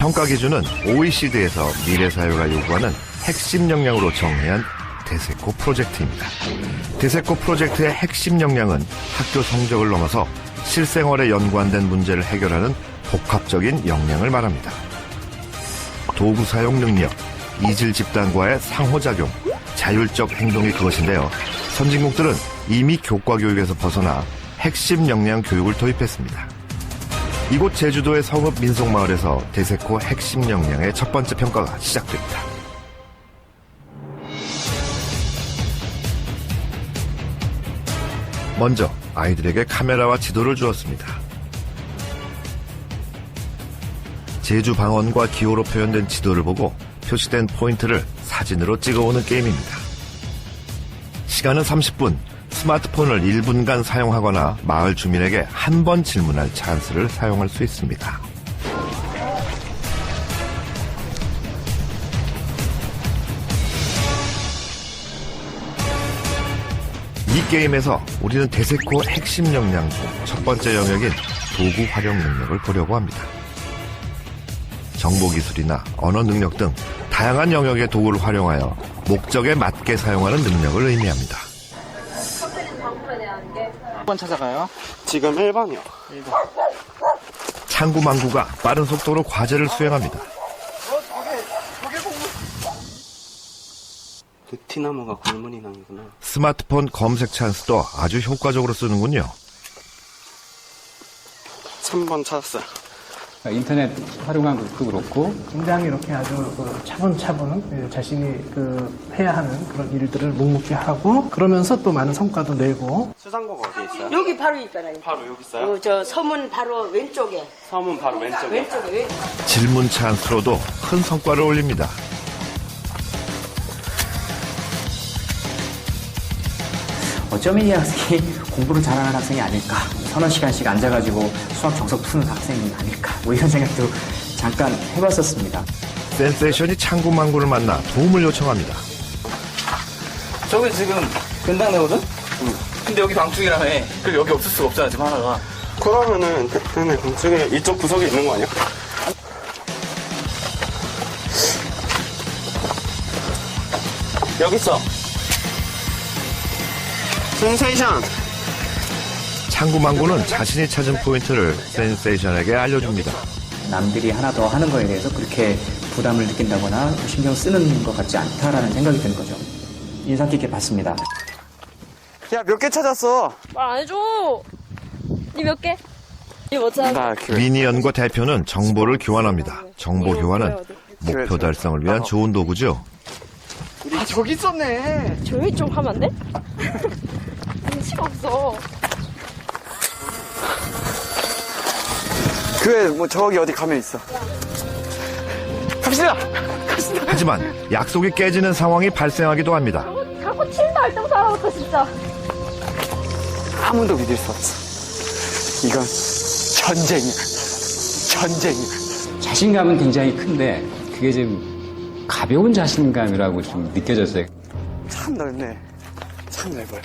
평가 기준은 OECD에서 미래사회가 요구하는 핵심 역량으로 정의한 데세코 프로젝트입니다. 데세코 프로젝트의 핵심 역량은 학교 성적을 넘어서 실생활에 연관된 문제를 해결하는 복합적인 역량을 말합니다. 도구 사용 능력, 이질 집단과의 상호작용, 자율적 행동이 그것인데요. 선진국들은 이미 교과 교육에서 벗어나 핵심 역량 교육을 도입했습니다. 이곳 제주도의 성읍 민속마을에서 데세코 핵심 역량의 첫 번째 평가가 시작됩니다. 먼저 아이들에게 카메라와 지도를 주었습니다. 제주 방언과 기호로 표현된 지도를 보고 표시된 포인트를 사진으로 찍어오는 게임입니다. 시간은 30분, 스마트폰을 1분간 사용하거나 마을 주민에게 한 번 질문할 찬스를 사용할 수 있습니다. 이 게임에서 우리는 데세코 핵심 역량 중 첫 번째 영역인 도구 활용 능력을 보려고 합니다. 정보기술이나 언어 능력 등 다양한 영역의 도구를 활용하여 목적에 맞게 사용하는 능력을 의미합니다. 1번 찾아가요. 지금 1번이요. 창구망구가 빠른 속도로 과제를 수행합니다. 느티나무가 골문이 나는구나. 스마트폰 검색 찬스도 아주 효과적으로 쓰는군요. 3번 찾았어요. 인터넷 활용한 것도 그렇고 굉장히 이렇게 아주 차분차분 자신이 해야 하는 그런 일들을 묵묵히 하고 그러면서 또 많은 성과도 내고. 수상고가 어디에 있어요? 여기 바로 있잖아요. 바로 여기 있어요? 저 서문 바로 왼쪽에. 서문 바로 왼쪽에. 왼쪽에. 질문 찬스로도 큰 성과를 올립니다. 어쩌면 이 학생이 공부를 잘하는 학생이 아닐까, 서너 시간씩 앉아가지고 수학 정석 푸는 학생이 아닐까, 뭐 이런 생각도 잠깐 해봤었습니다. 센세이션이 창구망구를 만나 도움을 요청합니다. 저기 지금 근당내거든? 근데 여기 방충이라며. 그리고 여기 없을 수가 없잖아, 지금 하나가. 그러면은 근데 공중에 이쪽 구석에 있는 거 아니야? 여기 있어. 센세이션. 창구망구는 자신이 찾은 포인트를 센세이션에게 알려줍니다. 남들이 하나 더 하는 거에 대해서 그렇게 부담을 느낀다거나 신경 쓰는 것 같지 않다라는 생각이 드는 거죠. 인상 깊게 봤습니다. 야, 몇 개 찾았어? 말 안 해줘. 니 몇 개? 니 뭐 찾았어? 나 미니연과 대표는 정보를 교환합니다. 정보 교환은 목표 달성을 위한 좋은 도구죠. 아, 저기 있었네. 조용히 좀 하면 안 돼? 눈치가 없어. 교회 뭐 저기 어디 가면 있어. 갑시다. 하지만 약속이 깨지는 상황이 발생하기도 합니다. 자꾸 친다 할 때 살아봤다 진짜. 아무도 믿을 수 없어. 이건 전쟁이야. 전쟁이야. 자신감은 굉장히 큰데 그게 지금 가벼운 자신감이라고 좀 느껴졌어요. 참 넓네. 참 넓어요.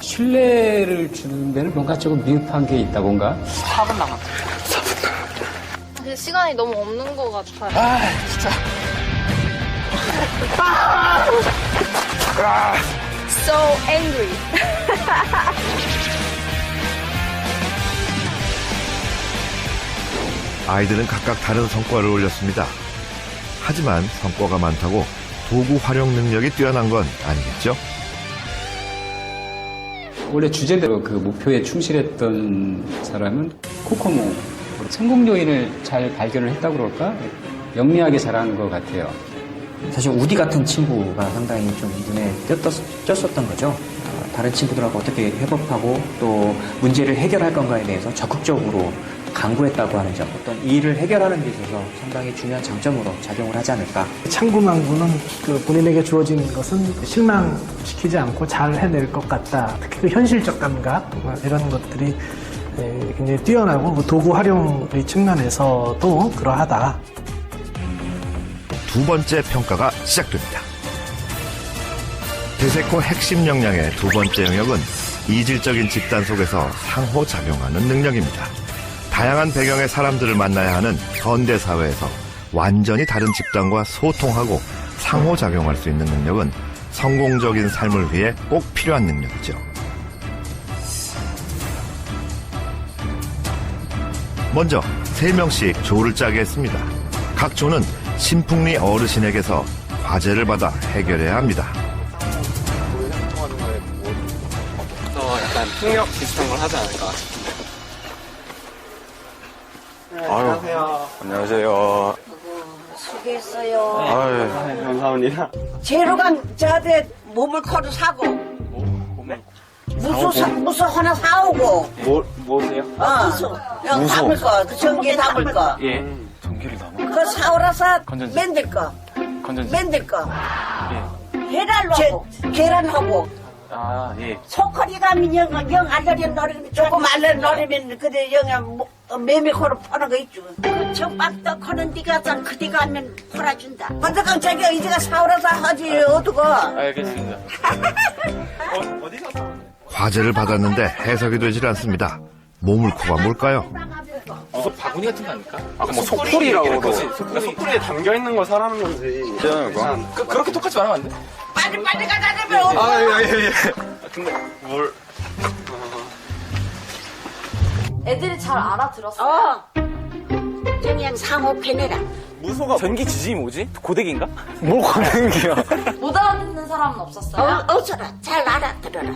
신뢰를 주는 데는 뭔가 조금 미흡한 게 있다 뭔가. 4분 남았어. 근데 시간이 너무 없는 것 같아요. 아, 진짜. So angry. 아이들은 각각 다른 성과를 올렸습니다. 하지만 성과가 많다고 도구 활용 능력이 뛰어난 건 아니겠죠? 원래 주제대로 그 목표에 충실했던 사람은 코코모. 성공 요인을 잘 발견을 했다고 그럴까? 영리하게 잘한 것 같아요. 사실 우디 같은 친구가 상당히 좀 눈에 띄었었던 거죠. 다른 친구들하고 어떻게 협업하고 또 문제를 해결할 건가에 대해서 적극적으로 강구했다고 하는 점, 어떤 일을 해결하는 데 있어서 상당히 중요한 장점으로 작용을 하지 않을까. 창구망구는 본인에게 주어진 것은 실망시키지 않고 잘 해낼 것 같다. 특히 그 현실적 감각 이런 것들이 굉장히 뛰어나고 도구 활용의 측면에서도 그러하다. 두 번째 평가가 시작됩니다. 데세코 핵심 역량의 두 번째 영역은 이질적인 집단 속에서 상호작용하는 능력입니다. 다양한 배경의 사람들을 만나야 하는 현대 사회에서 완전히 다른 집단과 소통하고 상호작용할 수 있는 능력은 성공적인 삶을 위해 꼭 필요한 능력이죠. 먼저 3명씩 조를 짜게 했습니다. 각 조는 신풍리 어르신에게서 과제를 받아 해결해야 합니다. 약간 풍력 비슷한 걸 하지 않을까 싶은데. 안녕하세요. 안녕하세요. 수고했어요. 아유, 감사합니다. 재료가 저한테 몸을 커도 사고 무소 하나 사오고 뭐세요? 무소 담을 거, 그 전기에 담을 거 예. 전기를 담아? 그거 사오라서 건전지. 만들 거 건전지. 만들 거 예. 계란로 하고 계란하고 아, 예. 소커리 가면 영 알러리 노리면 조금 알러리 노리면 그대 영양 메밀코로 퍼는 거 있죠. 청박떡 하는 데가 그디 가면 팔아준다. 번쩍강 자기가 이제가 사오라서 하지 어두고. 알겠습니다. 어디서 사? 과제를 받았는데 해석이 되질 않습니다. 모물코가 뭘까요? 무슨 바구니 같은 거 아닐까? 뭐 속풀이라고. 속풀이에 담겨 있는 거 사라는 건지. 그렇게 똑같이 말하면 안 돼? 빨리 가자 되면 예. 근데 뭘? 애들이 잘 알아들었어. 그냥 상호 패내라. 무소가 전기 지짐이 뭐지? 고데기인가? 뭘 고데기야? 못 알아듣는 사람은 없었어요? 어서라 잘 알아들어라.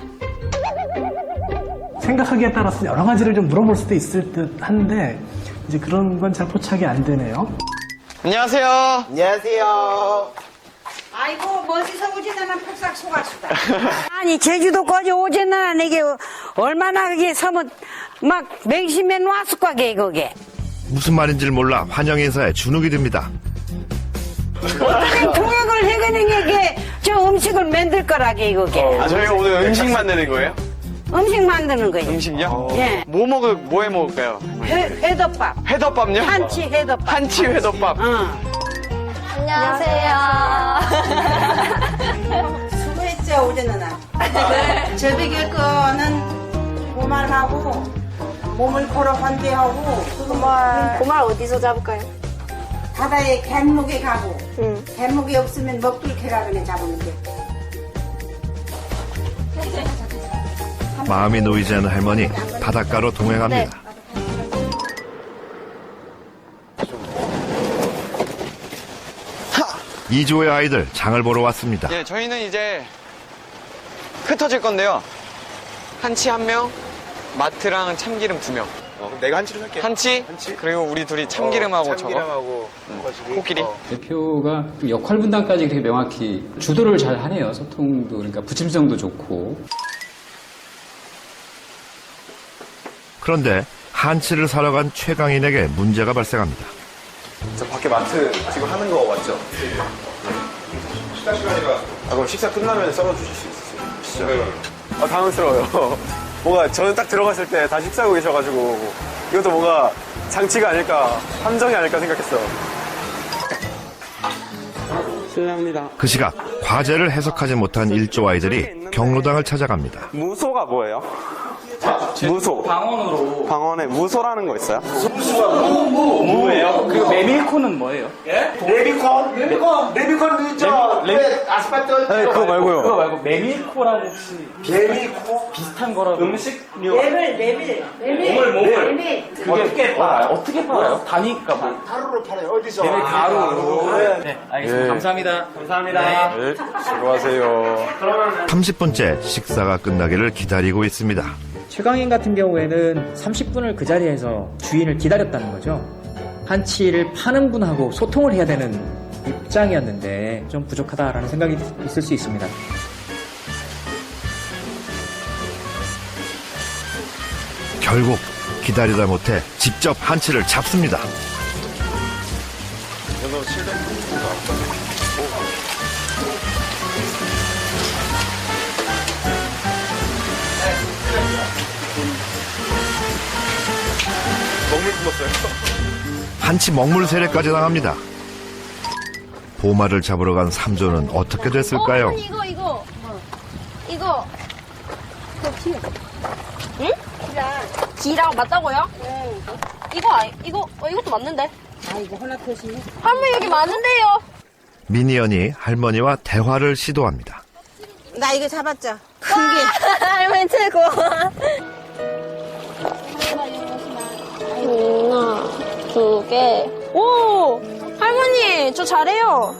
생각하기에 따라서 여러 가지를 좀 물어볼 수도 있을 듯 한데 이제 그런 건 잘 포착이 안 되네요. 안녕하세요. 아이고 멋지서 오지는 폭삭 속았수다. 아니 제주도까지 오지는 이게 얼마나 그게 서면 막 맹심에 놨을 거게 그게. 무슨 말인지를 몰라 환영 인사에 주눅이 듭니다. 어떻게 통역을 해가는 게 저 음식을 만들 거라게 이거게. 저희가 오늘 음식 만드는 거예요? 음식 만드는 거예요. 음식이요? 예. 뭐 해 먹을까요? 회덮밥. 회덮밥요? 한치 회덮밥. 한치 회덮밥. 안녕하세요. 수고했죠 오전에는. 저녁에 거는 고말하고 몸을 걸어 환대하고 고말 어디서 잡을까요? 바다에 갯목에 가고 갯목이 없으면 먹돌캐라 그래 잡았는데. 마음이 놓이지 않은 할머니 바닷가로 동행합니다. 이조의 아이들 장을 보러 왔습니다. 예, 저희는 이제 흩어질 건데요. 한치 1명, 마트랑 참기름 2명. 내가 한치를 살게. 한치, 그리고 우리 둘이 참기름하고 저거. 참기름하고 코끼리. 대표가 역할 분담까지 그렇게 명확히 주도를 잘 하네요. 소통도 그러니까 부침성도 좋고. 그런데 한치를 사러 간 최강인에게 문제가 발생합니다. 저 밖에 마트 지금 하는 거 맞죠? 식사 시간이라. 그럼 식사 끝나면 썰어주실 수 있으세요? 당황스러워요. 뭔가 저는 딱 들어갔을 때 다 식사하고 계셔가지고 이것도 뭔가 장치가 아닐까, 함정이 아닐까 생각했어요. 실례합니다. 그 시각 과제를 해석하지 못한 일조 아이들이 경로당을 찾아갑니다. 무소가 뭐예요? 무소. 방언으로. 방언에 무소라는 거 있어요? 뭐예요? 그 메밀코는 뭐예요? 레미콘 저 아스팔트. 네, 그거 말고요. 그거 말고 메밀코라고 혹시 레미콘 비슷한 거라고. 음식료. 메밀. 어떻게 팔아요? 어떻게 팔아요? 단위가 뭐? 가루로 팔아요. 어디서? 메밀 가루로. 네, 알겠습니다. 예. 감사합니다. 감사합니다. 네, 수고하세요. 30분째 식사가 끝나기를 기다리고 있습니다. 최강인 같은 경우에는 30분을 그 자리에서 주인을 기다렸다는 거죠. 한치를 파는 분하고 소통을 해야 되는 입장이었는데 좀 부족하다라는 생각이 있을 수 있습니다. 결국 기다리다 못해 직접 한치를 잡습니다. 먹물 굽었어요. 한치 먹물 세례까지 당합니다. 보마를 잡으러 간 삼조는 어떻게 됐을까요? 이거. 이거. 그 기. 응? 기랑 맞다고요? 응. 이것도 맞는데. 아이고, 허락하시네. 할머니 여기 맞는데요. 미니언이 할머니와 대화를 시도합니다. 나 이거 잡았죠? 큰 게. 할머니 최고. 하나, 2개. 오! 할머니, 저 잘해요.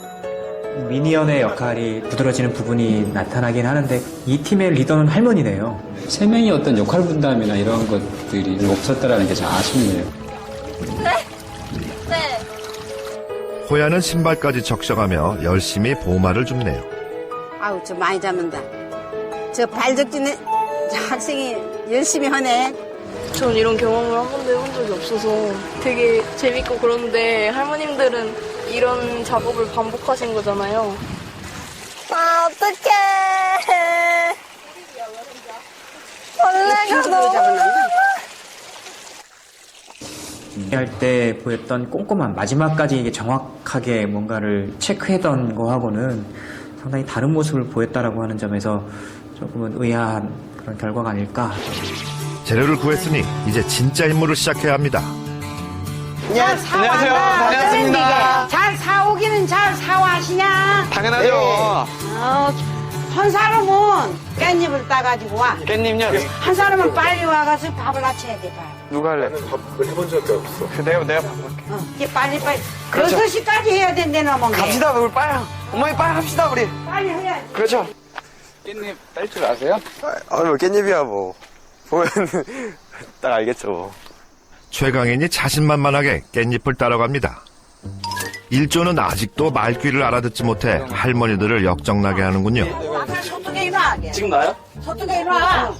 미니언의 역할이 두드러지는 부분이 나타나긴 하는데 이 팀의 리더는 할머니네요. 세 명이 어떤 역할 분담이나 이런 것들이 없었다라는 게 참 아쉽네요. 네. 호야는 신발까지 적셔가며 열심히 보호마를 줍네요. 아우, 저 많이 잡는다. 저 발적지는 학생이 열심히 하네. 전 이런 경험을 한 번도 해본 적이 없어서 되게 재밌고 그런데 할머님들은 이런 작업을 반복하신 거잖아요. 아, 어떡해. 벌레가 너무. 할 때 보였던 꼼꼼한 마지막까지 이게 정확하게 뭔가를 체크했던 거하고는 상당히 다른 모습을 보였다라고 하는 점에서 조금은 의아한 그런 결과가 아닐까. 재료를 구했으니 이제 진짜 임무를 시작해야 합니다. 안녕하세요. 반갑습니다. 잘 사오기는 잘 사와시냐? 당연하죠. 한 사람은 깻잎을 따가지고 와. 깻잎요? 한 사람은 빨리 와가지고 밥을 같이 해야 돼, 밥. 누가 할래? 밥을 해본 적이 없어. 내가 바꿀게. 이게 빨리. 그렇죠. 6시까지 해야 된대, 너만. 갑시다, 우리 빨리. 어머니 빨리 합시다, 우리. 빨리 해야지. 그렇죠. 깻잎 딸 줄 아세요? 뭐 깻잎이야, 뭐. 보면 딱 알겠죠. 최강인이 자신만만하게 깻잎을 따라갑니다. 일조는 아직도 말귀를 알아듣지 못해 할머니들을 역정나게 하는군요. 소뚜게 일어나. 지금 나요? 소뚜게 일어나.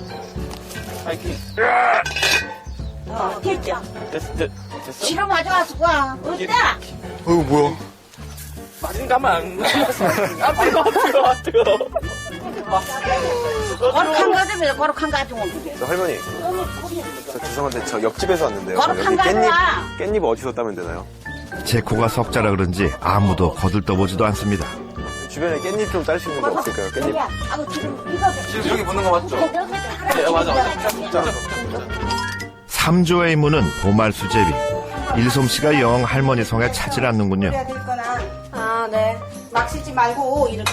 파이팅. 됐죠? 됐어? 치료 가져와서 와. 어때? 어이구, 뭐야. 맞은 가만. 아, 뜨거워. 거룩한 가져오면 거룩한 가져오면 돼. 저 할머니, 저 죄송한데 저 옆집에서 왔는데요. 거룩한 여기 가져와. 깻잎 어디서 따면 되나요? 제 코가 석자라 그런지 아무도 거들떠보지도 않습니다. 주변에 깻잎 좀 딸 수 있는 데 없을까요? 깻잎. 아고 지금 이거 지금 여기 묻는 거 맞죠? 네, 맞아. 3조의 임무는 보말수제비. 일솜씨가 영 할머니 성에 차질 않는군요. 해야 될 거나 아, 네. 막 쓰지 말고 이렇게.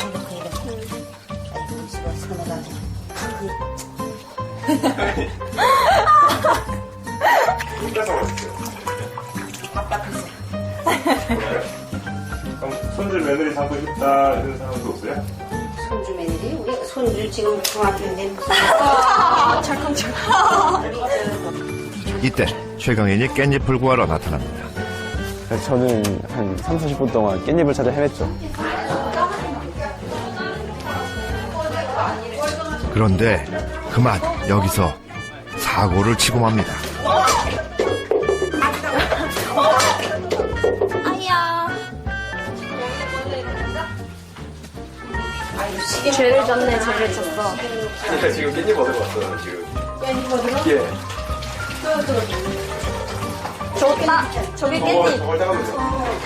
서너가지고. 손주 며느리 잡고 싶다 이런 사람도 없어요? 손주 며느리? 우리 손주 지금 중학교인데 무슨. 이때 최강인이 깻잎을 구하러 나타납니다. 저는 한 3, 40분 동안 깻잎을 찾아 헤맸죠. 그런데 그만 여기서 사고를 치고 맙니다. 아야. 죄를 졌네, 죄를 졌어. 지금 깻잎 얻으러 왔어요, 지금. 깻잎 얻으러? 예. 저기 깻잎. 저걸 따가면서.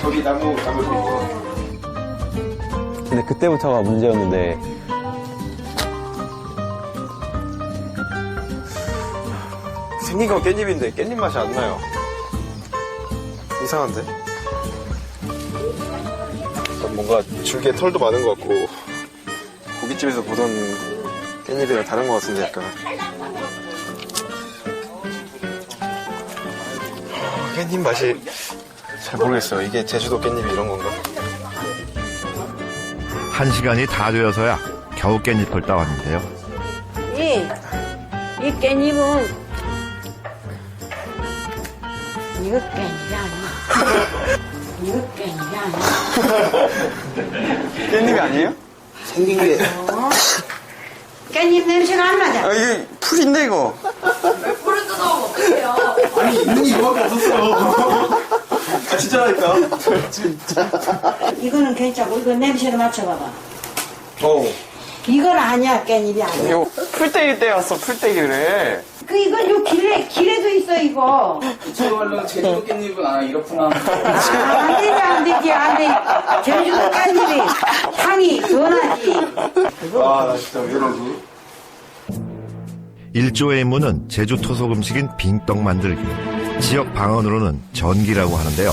저기 나무 있고. 근데 그때부터가 문제였는데. 생긴 건 깻잎인데 깻잎 맛이 안 나요. 이상한데? 뭔가 줄기에 털도 많은 것 같고 고깃집에서 보던 깻잎이랑 다른 것 같은데 약간. 깻잎 맛이 잘 모르겠어요. 이게 제주도 깻잎이 이런 건가? 1시간이 다 되어서야 겨우 깻잎을 따왔는데요. 이 깻잎은 이거 깻잎이 아니야. 이거 깻잎이 아니야. 깻잎이 아니에요? 생긴 게. 깻잎 냄새가 안 나잖아. 아, 이게 풀인데, 이거. 불을 뜯어먹으면 어떡해요? 아니, 있는 게 이거밖에 없었어. 아, 진짜라니까. 이거는 괜찮고 이거 냄새를 맞춰봐봐. 이건 아니야, 깻잎이 아니야. 이거 풀떼기 때였어, 풀떼기를. 이건 요 길에도 있어, 이거. 제가 말로는 제주도 깻잎은 아 이렇구나. 안 되지. 제주도 깻잎이 향이 더 나지. 아, 나 진짜 왜 이러지? 1조의 임무는 제주 토속 음식인 빙떡 만들기. 지역 방언으로는 전기라고 하는데요.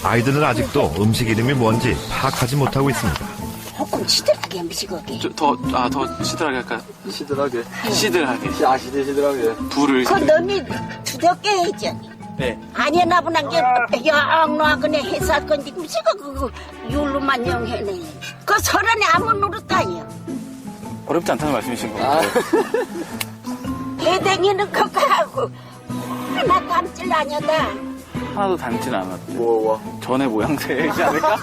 아이들은 아직도 음식 이름이 뭔지 파악하지 못하고 있습니다. 조금 시들하게 미식하게. 더 시들하게 할까? 시들하게. 시들하게. 시들하게. 불을. 그 놈이 두렵게 했잖아. 네. 아니야 나보나 영노하 그네 해서 건데 미식가 그거 율로만 영해네. 그 설안에 아무 노릇도 아니야. 어렵지 않다는 말씀이신 거고. 해댕이는 그거 하고 하나 담질 아니었다. 하나도 닮지는 않았대. 뭐. 전의 모양새이지 않을까?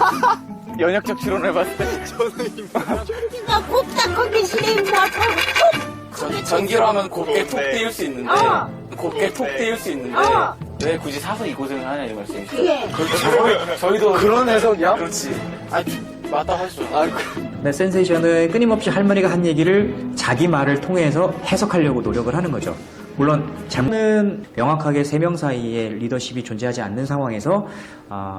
연역적 추론을 해봤을 때. 네가 곱다 거기 슬림 나고 전기로 하면 곱게 톡 띄울 수 있는데. 곱게 톡 띄울 수 있는데. 왜 굳이 사서 이 고생을 하냐 이 말씀이시죠? 그게 저희도. 그런 해석이야? 그렇지. 맞다 하시죠. 네, 센세이션은 끊임없이 할머니가 한 얘기를 자기 말을 통해서 해석하려고 노력을 하는 거죠. 물론 장르는 명확하게 세 명 사이에 리더십이 존재하지 않는 상황에서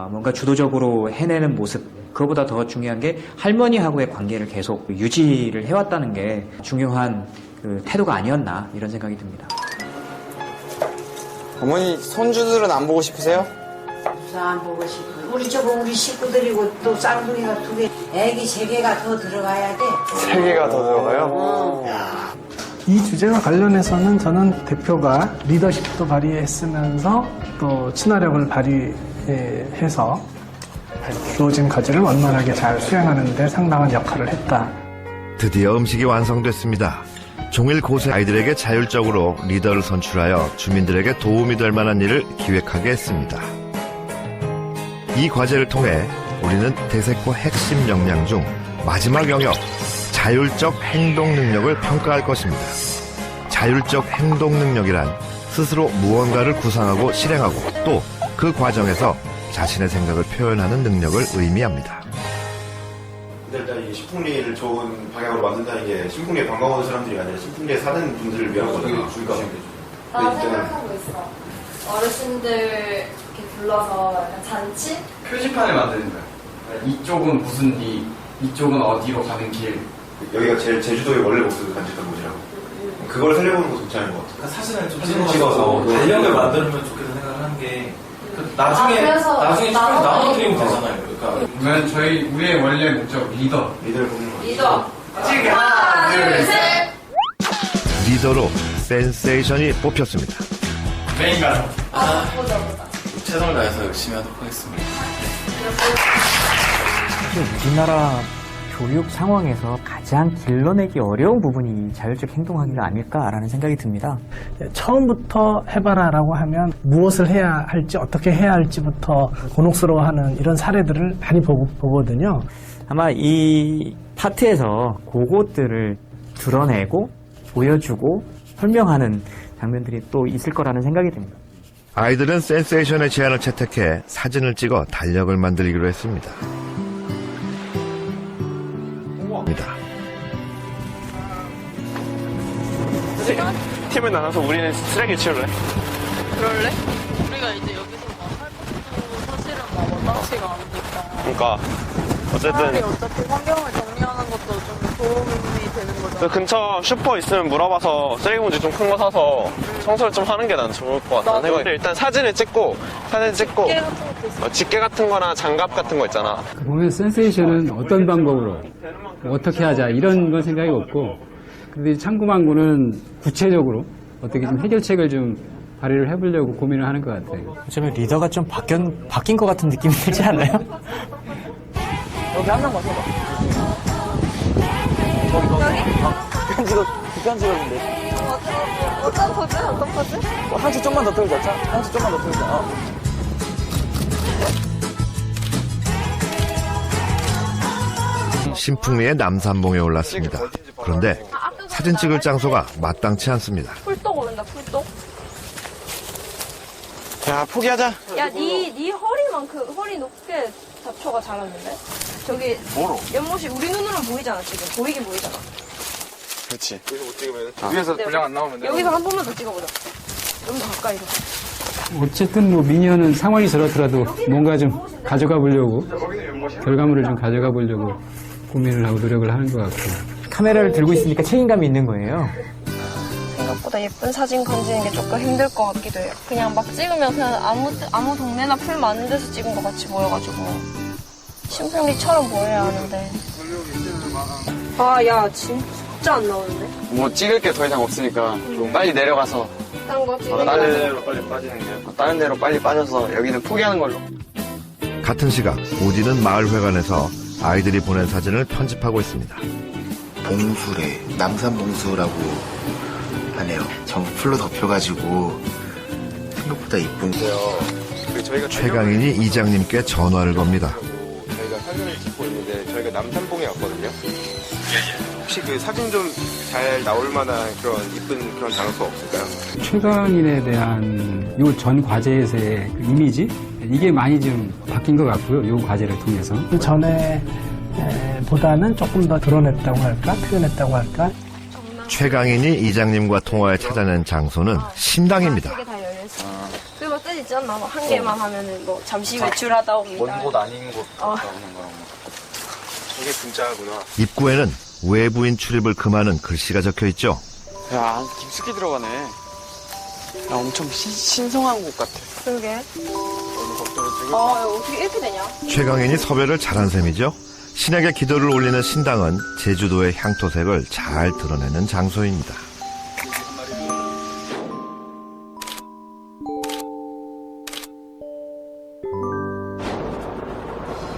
뭔가 주도적으로 해내는 모습, 그거보다 더 중요한 게 할머니하고의 관계를 계속 유지를 해왔다는 게 중요한 그 태도가 아니었나 이런 생각이 듭니다. 어머니 손주들은 안 보고 싶으세요? 안 보고 싶어. 우리 식구들이고 또 쌍둥이가 2개, 애기 3개가 더 들어가야 돼. 3개가 더 들어가요? 이 주제와 관련해서는 저는 대표가 리더십도 발휘했으면서 또 친화력을 발휘해서 주어진 과제를 원만하게 잘 수행하는 데 상당한 역할을 했다. 드디어 음식이 완성됐습니다. 종일 곳의 아이들에게 자율적으로 리더를 선출하여 주민들에게 도움이 될 만한 일을 기획하게 했습니다. 이 과제를 통해 우리는 대세코 핵심 역량 중 마지막 영역, 자율적 행동 능력을 평가할 것입니다. 자율적 행동 능력이란 스스로 무언가를 구상하고 실행하고 또 그 과정에서 자신의 생각을 표현하는 능력을 의미합니다. 일단 이 신풍리를 좋은 방향으로 만든다는 게 신풍리에 관광 오는 사람들이 아니라 신풍리에 사는 분들을 위한 거잖아. 나 생각하고 있어. 어르신들 이렇게 불러서 약간 잔치? 표지판을 만드는 거야. 이쪽은 무슨 리, 이쪽은 어디로 가는 길. 여기가 제주도의 원래 모습을 간직한 곳이라고. 그걸 살려보는 것도 괜찮은 것 같아. 사진을 좀 찍어서 달력을 만들면 좋겠다 생각을 한 게 나중에 나중에 나눠드리면 되잖아요. 그러니까 우리의 원래 목적 리더를 뽑는 거야. 리더. 하나, 둘, 셋. 리더로 센세이션이 뽑혔습니다. 메인 가서 보자. 최선을 다해서 열심히 하도록 하겠습니다. 사실 우리나라 교육 상황에서 가장 길러내기 어려운 부분이 자율적 행동하기가 아닐까라는 생각이 듭니다. 처음부터 해봐라라고 하면 무엇을 해야 할지 어떻게 해야 할지부터 곤혹스러워하는 이런 사례들을 많이 보거든요. 아마 이 파트에서 그것들을 드러내고 보여주고 설명하는 장면들이 또 있을 거라는 생각이 듭니다. 아이들은 센세이션의 제안을 채택해 사진을 찍어 달력을 만들기로 했습니다. 팀을 나눠서 우리는 쓰레기 치울래? 그럴래? 우리가 이제 여기서 할 것도 사실은 마땅치가 않으니까. 그러니까 차라리 어쨌든 어차피 환경을 정리하는 것도 좀 도움이 되는 그 거잖아. 근처 슈퍼 있으면 물어봐서 쓰레기 봉지 좀 큰 거 사서 청소를 좀 하는 게 난 좋을 것 같다는 생각이. 일단 사진 찍고 집게 같은 것도 있어. 집게 같은 거나 장갑 같은 거 있잖아. 보면 센세이션은 어떤 방법으로 어떻게 하자 이런 건 생각이 없고, 근데 창구망구는 구체적으로 어떻게 좀 해결책을 좀 발휘를 해보려고 고민을 하는 것 같아요. 어쩌면 리더가 좀 바뀐 것 같은 느낌이 들지 않아요? 여기 한 명만 서봐. 뒷편 찍었는데. 어떤 포즈? 한치 좀만 더 틀자. 한치 좀만 더 틀자. 신풍리의 남산봉에 올랐습니다. 그런데 사진 찍을 장소가 마땅치 않습니다. 풀떡 오른다, 풀떡. 야, 포기하자. 야, 네 허리만큼, 허리 높게 잡초가 자랐는데? 저기, 연못이 우리 눈으로는 보이잖아, 지금. 보이긴 보이잖아. 그렇지. 위에서 분량 안 나오면 여기서 한 번만 더 찍어보자. 좀 더 가까이서. 어쨌든 뭐 미니어는 상황이 저렇더라도 뭔가 좀 가져가 보려고, 결과물을 좀 가져가 보려고 고민을 하고 노력을 하는 것 같고. 카메라를 들고 있으니까 책임감이 있는 거예요. 생각보다 예쁜 사진 건지는 게 조금 힘들 것 같기도 해요. 그냥 막 찍으면 그냥 아무 동네나 풀 많은 데서 찍은 것 같이 보여가지고 신풍리처럼 보여야 하는데. 아, 야, 진짜 안 나오는데? 뭐 찍을 게 더 이상 없으니까 좀 빨리 내려가서 딴 거 찍는 다른 데로 빨리 빠지는 게 다른 데로 빨리 빠져서 여기는 포기하는 걸로. 같은 시각 우디는 마을회관에서 아이들이 보낸 사진을 편집하고 있습니다. 봉수래, 남산봉수라고 하네요. 전부 풀로 덮여가지고 생각보다 이쁜데요. 최강인이 이장님께 전화를 겁니다. 저희가 사진을 찍고 있는데 저희가 남산봉에 왔거든요. 혹시 그 사진 좀 잘 나올 만한 그런 이쁜 그런 장소 없을까요? 최강인에 대한 요 전 과제에서의 그 이미지 이게 많이 좀 바뀐 것 같고요. 요 과제를 통해서. 그 전에 보다는 조금 더 드러냈다고 할까, 표현했다고 할까. 최강인이 이장님과 통화에 찾아낸 장소는 신당입니다. 다 열려있어. 그거 뜻 있지 않나? 한 개만 하면은 뭐 잠시 외출하다 옵니다. 먼 곳 아닌 곳 나오는 거랑. 저게 진짜구나. 입구에는 외부인 출입을 금하는 글씨가 적혀 있죠. 야, 깊숙이 들어가네. 야, 엄청 신성한 곳 같아. 그러게. 어떻게 이렇게 되냐? 최강인이 섭외를 잘한 셈이죠. 신에게 기도를 올리는 신당은 제주도의 향토색을 잘 드러내는 장소입니다.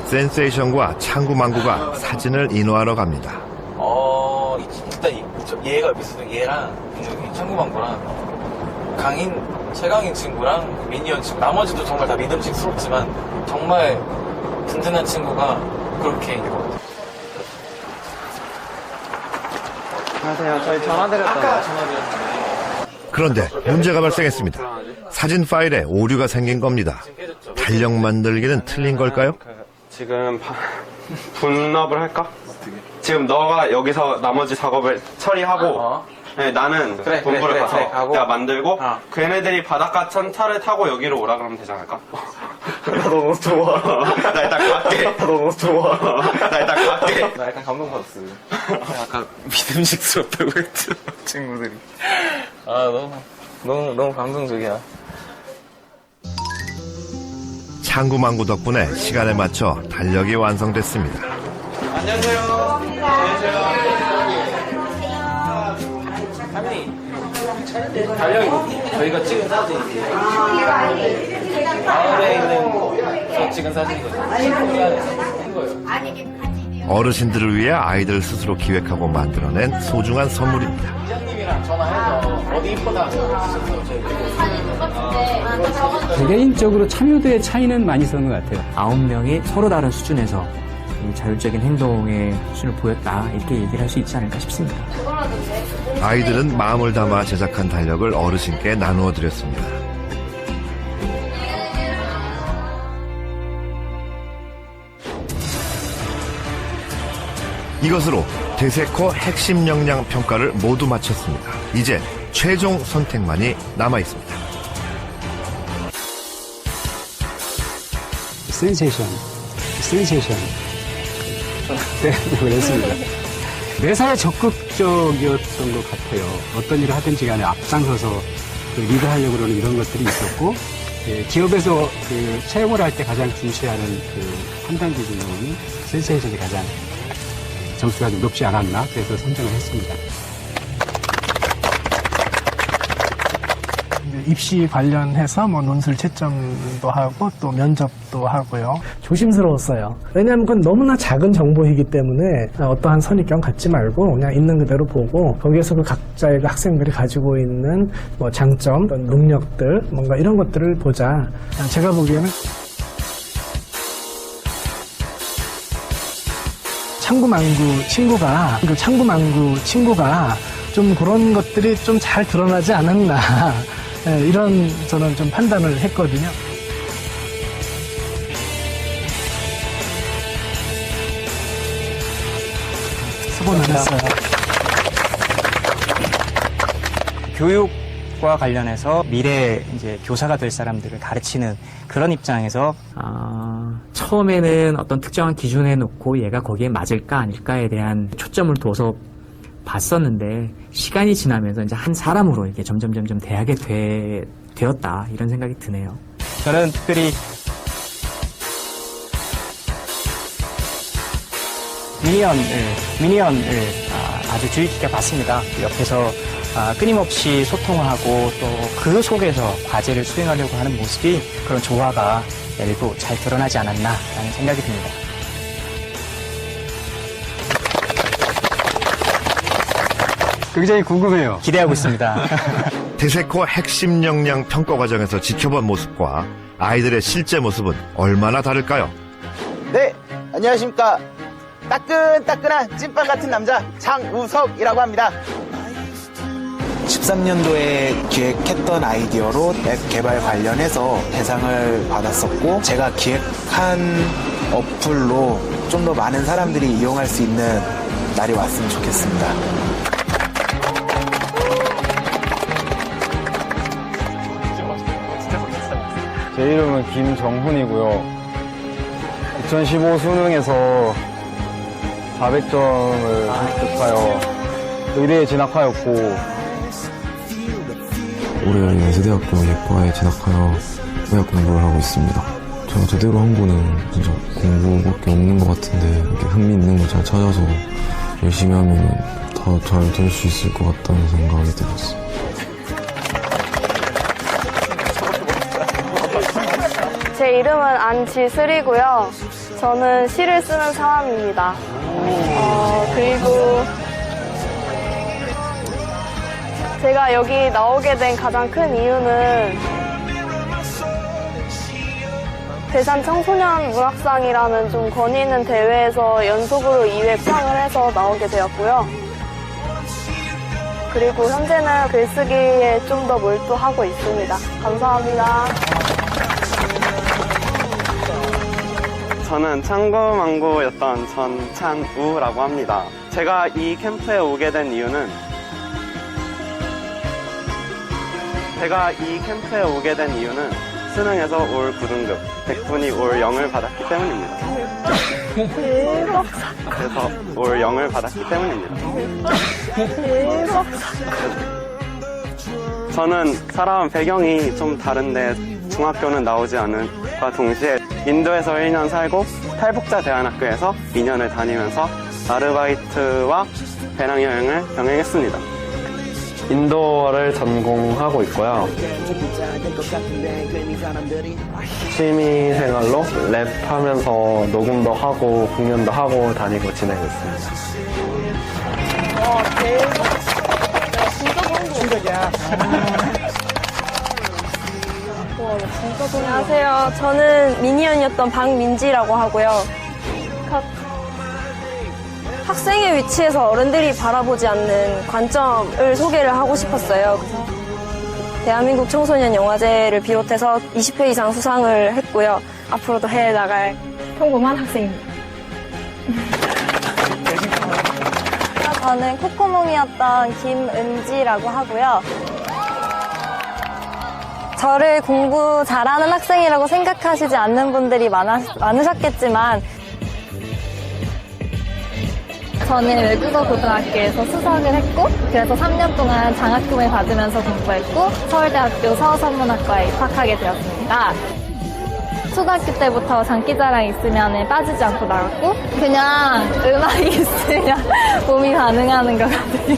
센세이션과 창구망구가 사진을 인화하러 갑니다. 일단 얘가 옆에 있어도 얘랑 여기 창구망구랑 최강인 친구랑 미니언 친구 나머지도 정말 다 믿음직스럽지만 정말 든든한 친구가 그렇게 있는 것 같아요. 안녕하세요. 저희 전화 드렸다고. 아까 전화 드렸는데 그런데 문제가 발생했습니다. 사진 파일에 오류가 생긴 겁니다. 달력 만들기는 틀린 걸까요? 지금 분업을 할까? 지금 너가 여기서 나머지 작업을 처리하고 네, 나는 본부를 가서 내가 만들고 걔네들이 바닷가 차를 타고 여기로 오라 그러면 되지 않을까? 나 너무 좋아. 나 일단 갈게. 나 너무 좋아. 나 일단 갈게. 나 약간 감동받았어요. 아까 믿음직스럽다고 했죠 친구들이. 너무 감동적이야. 창구망구 덕분에 시간에 맞춰 달력이 완성됐습니다. 안녕하세요. 달력이 저희가 찍은 사진이에요. 마을에 있는 저 찍은 사진이거든요. 신풍리안에서 찍은 거예요. 어르신들을 위해 아이들 스스로 기획하고 만들어낸 소중한 선물입니다. 이장님이랑 전화해서 어디 이쁘다 하셨어요. 개개인적으로 참여도의 차이는 많이 있었던 것 같아요. 9명이 서로 다른 수준에서 이 자율적인 행동의 수준을 보였다 이렇게 얘기를 할 수 있지 않을까 싶습니다. 아이들은 마음을 담아 제작한 달력을 어르신께 나누어 드렸습니다. 이것으로 대세코 핵심 역량 평가를 모두 마쳤습니다. 이제 최종 선택만이 남아 있습니다. 센세이션. 네, 그랬습니다. 매사에 적극적이었던 것 같아요. 어떤 일을 하든지 간에 앞장서서 그 리드하려고 그러는 이런 것들이 있었고, 기업에서 그 채용을 할 때 가장 중시하는 그 판단 기준은 센세이션이 가장 점수가 좀 높지 않았나, 그래서 선정을 했습니다. 입시 관련해서 뭐 논술 채점도 하고 또 면접도 하고요. 조심스러웠어요. 왜냐하면 그건 너무나 작은 정보이기 때문에 어떠한 선입견 갖지 말고 그냥 있는 그대로 보고 거기에서 그 각자의 그 학생들이 가지고 있는 뭐 장점, 능력들 뭔가 이런 것들을 보자. 제가 보기에는 창구망구 친구가 좀 그런 것들이 좀 잘 드러나지 않았나. 이런 저는 좀 판단을 했거든요. 수고는 했어요. 교육과 관련해서 미래 이제 교사가 될 사람들을 가르치는 그런 입장에서 처음에는 어떤 특정한 기준에 놓고 얘가 거기에 맞을까 아닐까에 대한 초점을 둬서 봤었는데 시간이 지나면서 이제 한 사람으로 이렇게 점점 대하게 되었다 이런 생각이 드네요. 저는 특별히 미니언을 아주 주의 깊게 봤습니다. 옆에서 끊임없이 소통을 하고 또 그 속에서 과제를 수행하려고 하는 모습이 그런 조화가 일부 잘 드러나지 않았나라는 생각이 듭니다. 굉장히 궁금해요. 기대하고 있습니다. 대세코 핵심 역량 평가 과정에서 지켜본 모습과 아이들의 실제 모습은 얼마나 다를까요? 네, 안녕하십니까. 따끈따끈한 찐빵 같은 남자 장우석이라고 합니다. 13년도에 기획했던 아이디어로 앱 개발 관련해서 대상을 받았었고 제가 기획한 어플로 좀 더 많은 사람들이 이용할 수 있는 날이 왔으면 좋겠습니다. 제 이름은 김정훈이고요. 2015 수능에서 400점을 획득하여 의대에 진학하였고 올해 연세대학교 예과에 진학하여 의학 공부를 하고 있습니다. 제가 제대로 한 거는 진짜 공부밖에 없는 것 같은데 이렇게 흥미있는 걸 잘 찾아서 열심히 하면 더 잘 될 수 있을 것 같다는 생각이 들었어요. 제 이름은 안지슬이고요. 저는 시를 쓰는 사람입니다. 그리고 제가 여기 나오게 된 가장 큰 이유는 대산 청소년 문학상이라는 좀 권위 있는 대회에서 연속으로 2회 수상을 해서 나오게 되었고요. 그리고 현재는 글쓰기에 좀 더 몰두하고 있습니다. 감사합니다. 저는 창구망구였던 전찬우라고 합니다. 제가 이 캠프에 오게 된 이유는 수능에서 올 9등급, 100분이 올 0을 받았기 때문입니다. 대박. 그래서 올 0을 받았기 때문입니다. 대박. 저는 살아온 배경이 좀 다른데 중학교는 나오지 않은과 동시에 인도에서 1년 살고 탈북자 대안학교에서 2년을 다니면서 아르바이트와 배낭여행을 병행했습니다. 인도어를 전공하고 있고요. 취미생활로 랩하면서 녹음도 하고 공연도 하고 다니고 지내고 있습니다. 와, 대박. 진짜 안녕하세요. 저는 미니언이었던 박민지라고 하고요. 학생의 위치에서 어른들이 바라보지 않는 관점을 소개를 하고 싶었어요. 대한민국 청소년 영화제를 비롯해서 20회 이상 수상을 했고요. 앞으로도 해나갈 평범한 학생입니다. 저는 코코몽이었던 김은지라고 하고요. 저를 공부 잘하는 학생이라고 생각하시지 않는 분들이 많으셨겠지만 저는 외국어 고등학교에서 수석을 했고 그래서 3년 동안 장학금을 받으면서 공부했고 서울대학교 서서문학과에 입학하게 되었습니다. 초등학교 때부터 장기자랑 있으면 빠지지 않고 나갔고 그냥 음악이 있으면 몸이 반응하는 것 같아요.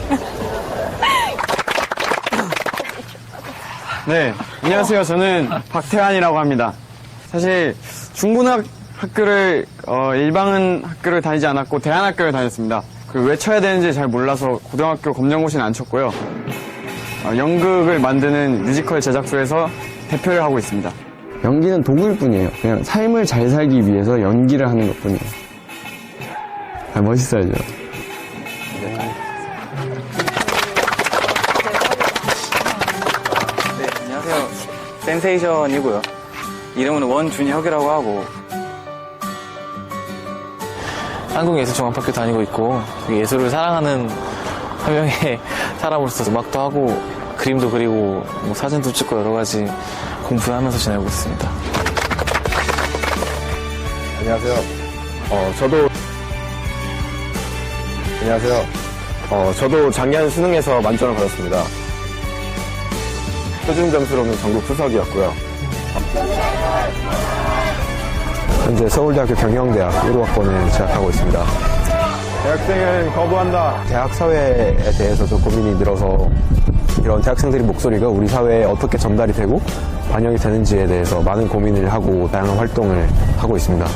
네, 안녕하세요. 저는 박태환이라고 합니다. 사실 중고등학교를 일반 학교를 다니지 않았고 대안학교를 다녔습니다. 그리고 왜 쳐야 되는지 잘 몰라서 고등학교 검정고시는 안 쳤고요. 연극을 만드는 뮤지컬 제작소에서 대표를 하고 있습니다. 연기는 도구일 뿐이에요. 그냥 삶을 잘 살기 위해서 연기를 하는 것 뿐이에요. 멋있어야죠. 안녕하세요. 센세이션이고요. 이름은 원준혁이라고 하고 한국예술종합학교 다니고 있고 예술을 사랑하는 한 명의 사람으로서 음악도 하고 그림도 그리고 뭐 사진도 찍고 여러 가지 공부하면서 지내고 있습니다. 안녕하세요. 안녕하세요. 저도 작년 수능에서 만점을 받았습니다. 표준 점수로는 전국 수석이었고요. 현재 서울대학교 경영대학 1호학번에 재학하고 있습니다. 대학생은 거부한다. 대학 사회에 대해서 좀 고민이 늘어서 이런 대학생들의 목소리가 우리 사회에 어떻게 전달이 되고 반영이 되는지에 대해서 많은 고민을 하고 다양한 활동을 하고 있습니다.